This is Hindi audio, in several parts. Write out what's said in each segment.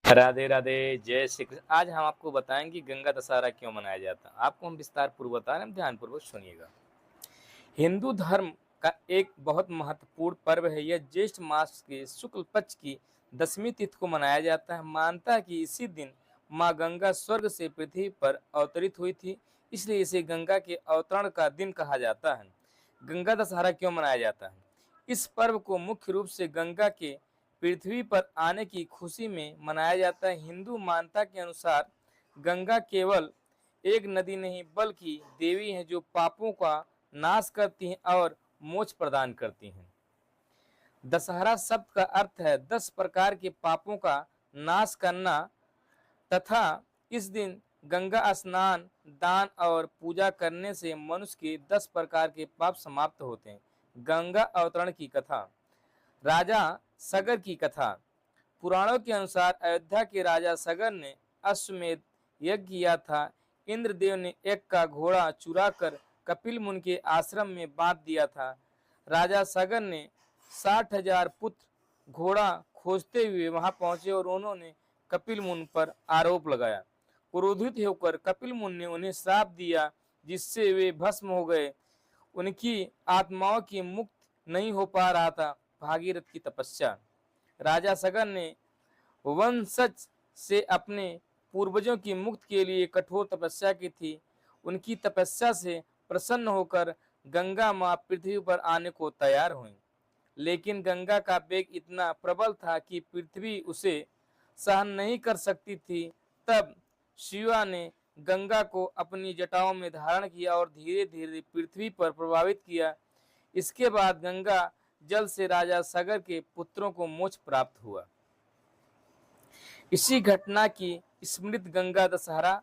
राधे राधे, जय श्री कृष्ण। आज हम आपको बताएंगे गंगा दशहरा क्यों मनाया जाता है। आपको हम विस्तार पूर्वक बता रहे हैं, ध्यानपूर्वक सुनिएगा। हिंदू धर्म का एक बहुत महत्वपूर्ण पर्व है। यह ज्येष्ठ मास के शुक्ल पक्ष की 10वीं तिथि को मनाया जाता है। मानता है कि इसी दिन माँ गंगा स्वर्ग से पृथ्वी पर अवतरित हुई थी, इसलिए इसे गंगा के अवतरण का दिन कहा जाता है। गंगा दशहरा क्यों मनाया जाता है? इस पर्व को मुख्य रूप से गंगा के पृथ्वी पर आने की खुशी में मनाया जाता है। हिंदू मान्यता के अनुसार गंगा केवल एक नदी नहीं बल्कि देवी है, जो पापों का नाश करती हैं और मोक्ष प्रदान करती हैं। दशहरा शब्द का अर्थ है 10 प्रकार के पापों का नाश करना तथा इस दिन गंगा स्नान, दान और पूजा करने से मनुष्य के 10 प्रकार के पाप समाप्त होते हैं। गंगा अवतरण की कथा। राजा सगर की कथा। पुराणों के अनुसार अयोध्या के राजा सगर ने अश्वमेध यज्ञ किया था। इंद्रदेव ने एक का घोड़ा चुराकर कपिल मुनि के आश्रम में बांध दिया था। राजा सगर ने 60,000 पुत्र घोड़ा खोजते हुए वहां पहुंचे और उन्होंने कपिल मुनि पर आरोप लगाया। क्रोधित होकर कपिल मुनि ने उन्हें श्राप दिया, जिससे वे भस्म हो गए। उनकी आत्माओं की मुक्त नहीं हो पा रहा था। भागीरथ की तपस्या। राजा सगर ने वंशज से अपने पूर्वजों की मुक्ति के लिए कठोर तपस्या की थी। उनकी तपस्या से प्रसन्न होकर गंगा मां पृथ्वी पर आने को तैयार हुई, लेकिन गंगा का वेग इतना प्रबल था कि पृथ्वी उसे सहन नहीं कर सकती थी। तब शिवा ने गंगा को अपनी जटाओं में धारण किया और धीरे धीरे पृथ्वी पर प्रभावित किया। इसके बाद गंगा जल से राजा सगर के पुत्रों को मोक्ष प्राप्त हुआ। इसी घटना की स्मृति गंगा दशहरा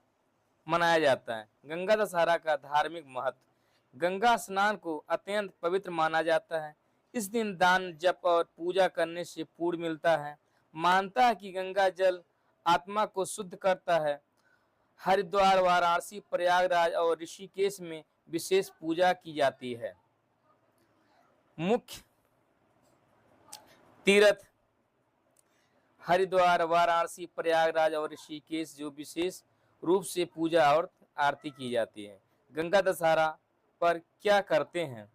मनाया जाता है। गंगा दशहरा का धार्मिक महत्व। गंगा स्नान को अत्यंत पवित्र माना जाता है। इस दिन दान, जप और पूजा करने से पुण्य मिलता है। मानता है कि गंगा जल आत्मा को शुद्ध करता है। हरिद्वार, वाराणसी, प्रयागराज और ऋषिकेश में विशेष पूजा की जाती है। मुख्य तीर्थ हरिद्वार, वाराणसी, प्रयागराज और ऋषिकेश, जो विशेष रूप से पूजा और आरती की जाती है। गंगा दशहरा पर क्या करते हैं?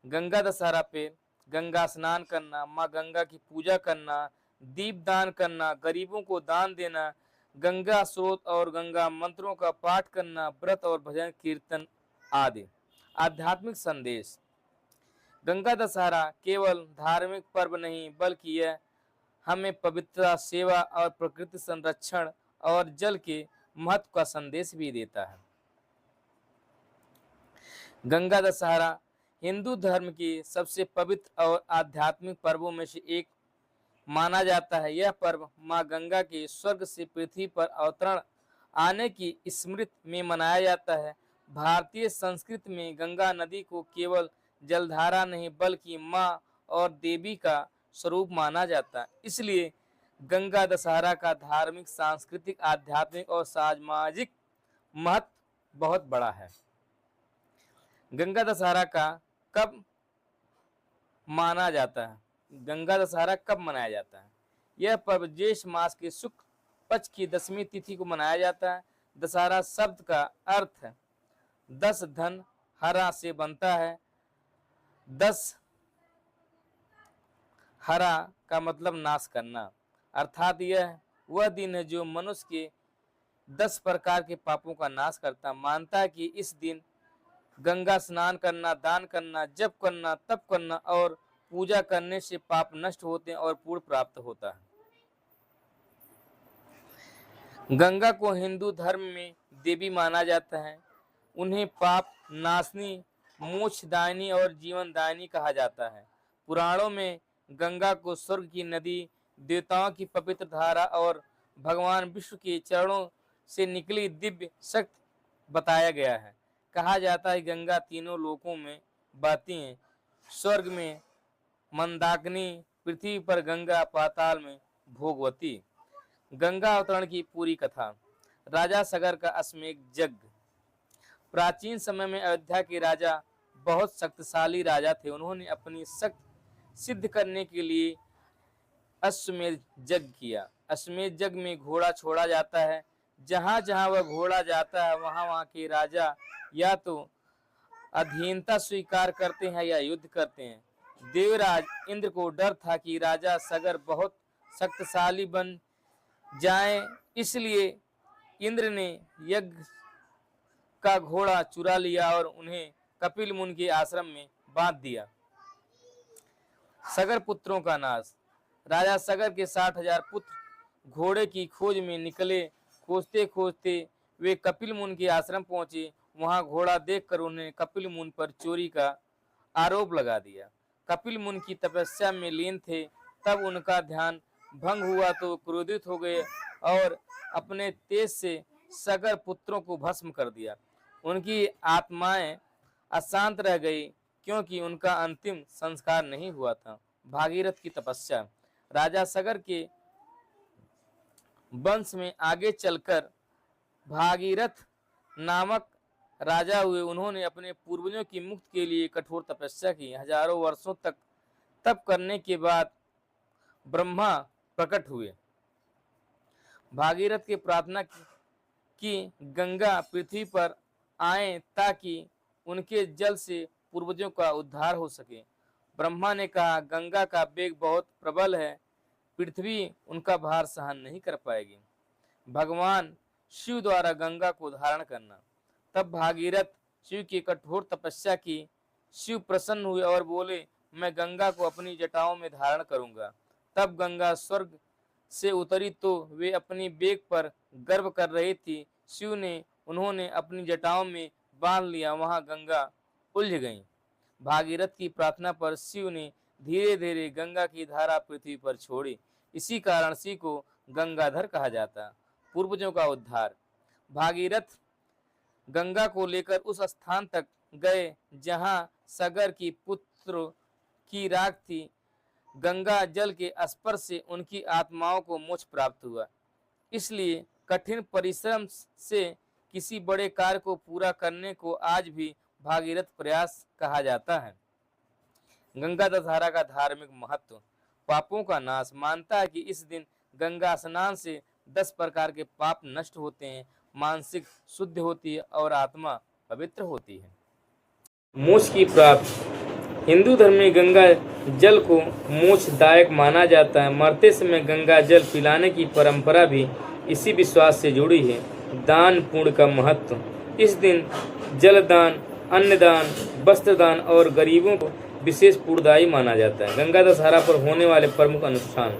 गंगा दशहरा पे गंगा स्नान करना, माँ गंगा की पूजा करना, दीप दान करना, गरीबों को दान देना, गंगा स्रोत और गंगा मंत्रों का पाठ करना, व्रत और भजन कीर्तन आदि। आध्यात्मिक संदेश। गंगा दशहरा केवल धार्मिक पर्व नहीं बल्कि यह हमें पवित्रता, सेवा और प्रकृति संरक्षण और जल के महत्व का संदेश भी देता है। गंगा दशहरा हिंदू धर्म के सबसे पवित्र और आध्यात्मिक पर्वों में से एक माना जाता है। यह पर्व मां गंगा के स्वर्ग से पृथ्वी पर अवतरण आने की स्मृति में मनाया जाता है। भारतीय संस्कृति में गंगा नदी को केवल जलधारा नहीं बल्कि मां और देवी का स्वरूप माना जाता है। इसलिए गंगा दशहरा का धार्मिक, सांस्कृतिक, आध्यात्मिक और सामाजिक महत्व बहुत बड़ा है। गंगा दशहरा का कब माना जाता है? गंगा दशहरा कब मनाया जाता है? यह पर्व ज्येष्ठ मास के शुक्ल पक्ष की 10वीं तिथि को मनाया जाता है। दशहरा शब्द का अर्थ है 10 धन हरा से बनता है। 10 हरा का मतलब नाश करना, अर्थात यह वह दिन है जो मनुष्य के 10 प्रकार के पापों का नाश करता। मानता है कि इस दिन गंगा स्नान करना, दान करना, जप करना, तप करना और पूजा करने से पाप नष्ट होते हैं और पुण्य प्राप्त होता है। गंगा को हिंदू धर्म में देवी माना जाता है। उन्हें पाप नाशनी, मोक्षदायिनी और जीवनदायिनी कहा जाता है। पुराणों में गंगा को स्वर्ग की नदी, देवताओं की पवित्र धारा और भगवान विष्णु के चरणों से निकली दिव्य शक्ति बताया गया है। कहा जाता है गंगा तीनों लोकों में बहती हैं। स्वर्ग में मंदाकिनी, पृथ्वी पर गंगा, पाताल में भोगवती। गंगा अवतरण की पूरी कथा। राजा सगर का अश्वमेध यज्ञ। प्राचीन समय में अयोध्या के राजा बहुत शक्तिशाली राजा थे। उन्होंने अपनी शक्ति सिद्ध करने के लिए अश्वमेध यज्ञ किया। अश्वमेध यज्ञ में घोड़ा छोड़ा जाता है। जहां जहां वह घोड़ा जाता है वहां वहां के राजा या तो अधीनता स्वीकार करते हैं या युद्ध करते हैं। देवराज इंद्र को डर था कि राजा सगर बहुत शक्तिशाली बन जाएं, इसलिए इंद्र ने यज्ञ का घोड़ा चुरा लिया और उन्हें कपिल मुनि के आश्रम में बांध दिया। सगर पुत्रों का नाश। राजा सगर के 60,000 पुत्र घोड़े की खोज में निकले। खोजते खोजते वे कपिल मुनि के आश्रम पहुंचे। वहां घोड़ा देखकर उन्हें कपिल मुनि पर चोरी का आरोप लगा दिया। कपिल मुनि की तपस्या में लीन थे, तब उनका ध्यान भंग हुआ तो क्रोधित हो गए और अपने तेज से सगर पुत्रों को भस्म कर दिया। उनकी आत्माएं अशांत रह गई क्योंकि उनका अंतिम संस्कार नहीं हुआ था। भागीरथ की तपस्या। राजा सगर के वंश में आगे चलकर भागीरथ नामक राजा हुए। उन्होंने अपने पूर्वजों की मुक्ति के लिए कठोर तपस्या की। हजारों वर्षों तक तप करने के बाद ब्रह्मा प्रकट हुए। भागीरथ की प्रार्थना की गंगा पृथ्वी पर आए ताकि उनके जल से पूर्वजों का उद्धार हो सके। ब्रह्मा ने कहा, गंगा का वेग बहुत प्रबल है, पृथ्वी उनका भार सहन नहीं कर पाएगी। भगवान शिव द्वारा गंगा को धारण करना। तब भागीरथ शिव की कठोर तपस्या की। शिव प्रसन्न हुए और बोले, मैं गंगा को अपनी जटाओं में धारण करूंगा। तब गंगा स्वर्ग से उतरी तो वे अपनी बेग पर गर्व कर रही थी। शिव ने उन्होंने अपनी जटाओं में बांध लिया। वहां गंगा उलझ गई। भागीरथ की प्रार्थना पर शिव ने धीरे धीरे गंगा की धारा पृथ्वी पर छोड़ी। इसी कारण शिव को गंगाधर कहा जाता। पूर्वजों का उद्धार। भागीरथ गंगा को लेकर उस स्थान तक गए जहां सगर की पुत्र की राख थी। गंगा जल के स्पर्श से उनकी आत्माओं को मोक्ष प्राप्त हुआ। इसलिए कठिन परिश्रम से किसी बड़े कार्य को पूरा करने को आज भी भागीरथ प्रयास कहा जाता है। गंगा दशहरा का धार्मिक महत्व। पापों का नाश। मानता है कि इस दिन गंगा स्नान से 10 प्रकार के पाप नष्ट होते हैं, मानसिक शुद्ध होती है और आत्मा पवित्र होती है। मोक्ष की प्राप्ति। हिंदू धर्म में गंगा जल को मोक्षदायक माना जाता है। मरते समय गंगा जल पिलाने की परंपरा भी इसी विश्वास से जुड़ी है। दान पुण्य का महत्व। इस दिन जलदान, अन्नदान, वस्त्रदान और गरीबों को विशेष पुण्यदायी माना जाता है। गंगा दशहरा पर होने वाले प्रमुख अनुष्ठान।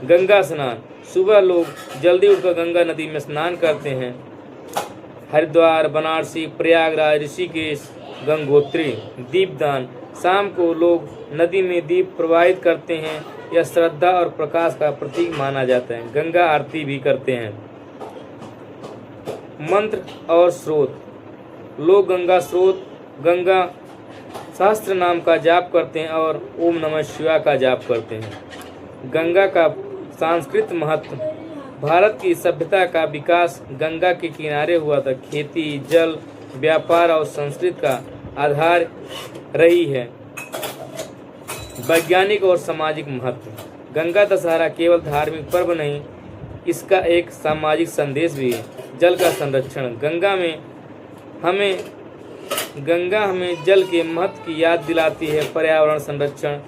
गंगा स्नान। सुबह लोग जल्दी उठकर गंगा नदी में स्नान करते हैं। हरिद्वार, बनारसी, प्रयागराज, ऋषिकेश, गंगोत्री। दीपदान। शाम को लोग नदी में दीप प्रवाहित करते हैं। यह श्रद्धा और प्रकाश का प्रतीक माना जाता है। गंगा आरती भी करते हैं। मंत्र और स्रोत। लोग गंगा स्रोत, गंगा शास्त्र नाम का जाप करते हैं और ओम नमः शिवाय का जाप करते हैं। गंगा का सांस्कृतिक महत्व। भारत की सभ्यता का विकास गंगा के किनारे हुआ था। खेती, जल, व्यापार और संस्कृति का आधार रही है। वैज्ञानिक और सामाजिक महत्व। गंगा दशहरा केवल धार्मिक पर्व नहीं, इसका एक सामाजिक संदेश भी है। जल का संरक्षण। गंगा हमें जल के महत्व की याद दिलाती है। पर्यावरण संरक्षण।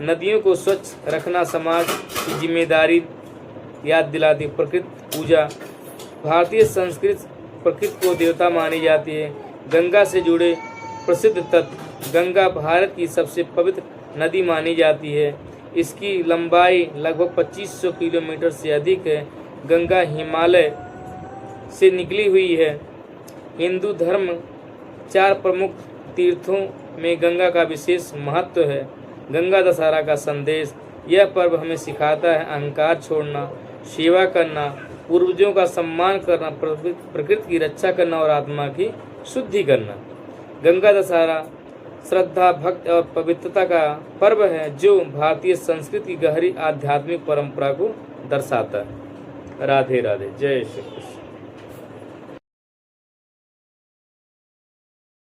नदियों को स्वच्छ रखना समाज की जिम्मेदारी याद दिलाती है। प्रकृति पूजा। भारतीय संस्कृति प्रकृति को देवता मानी जाती है। गंगा से जुड़े प्रसिद्ध तत्व। गंगा भारत की सबसे पवित्र नदी मानी जाती है। इसकी लंबाई लगभग 2500 किलोमीटर से अधिक है। गंगा हिमालय से निकली हुई है। हिंदू धर्म 4 प्रमुख तीर्थों में गंगा का विशेष महत्व है। गंगा दशहरा का संदेश। यह पर्व हमें सिखाता है अहंकार छोड़ना, सेवा करना, पूर्वजों का सम्मान करना, प्रकृति की रक्षा करना और आत्मा की शुद्धि करना। गंगा दशहरा श्रद्धा, भक्ति और पवित्रता का पर्व है जो भारतीय संस्कृति की गहरी आध्यात्मिक परंपरा को दर्शाता है। राधे राधे। जय श्री कृष्ण।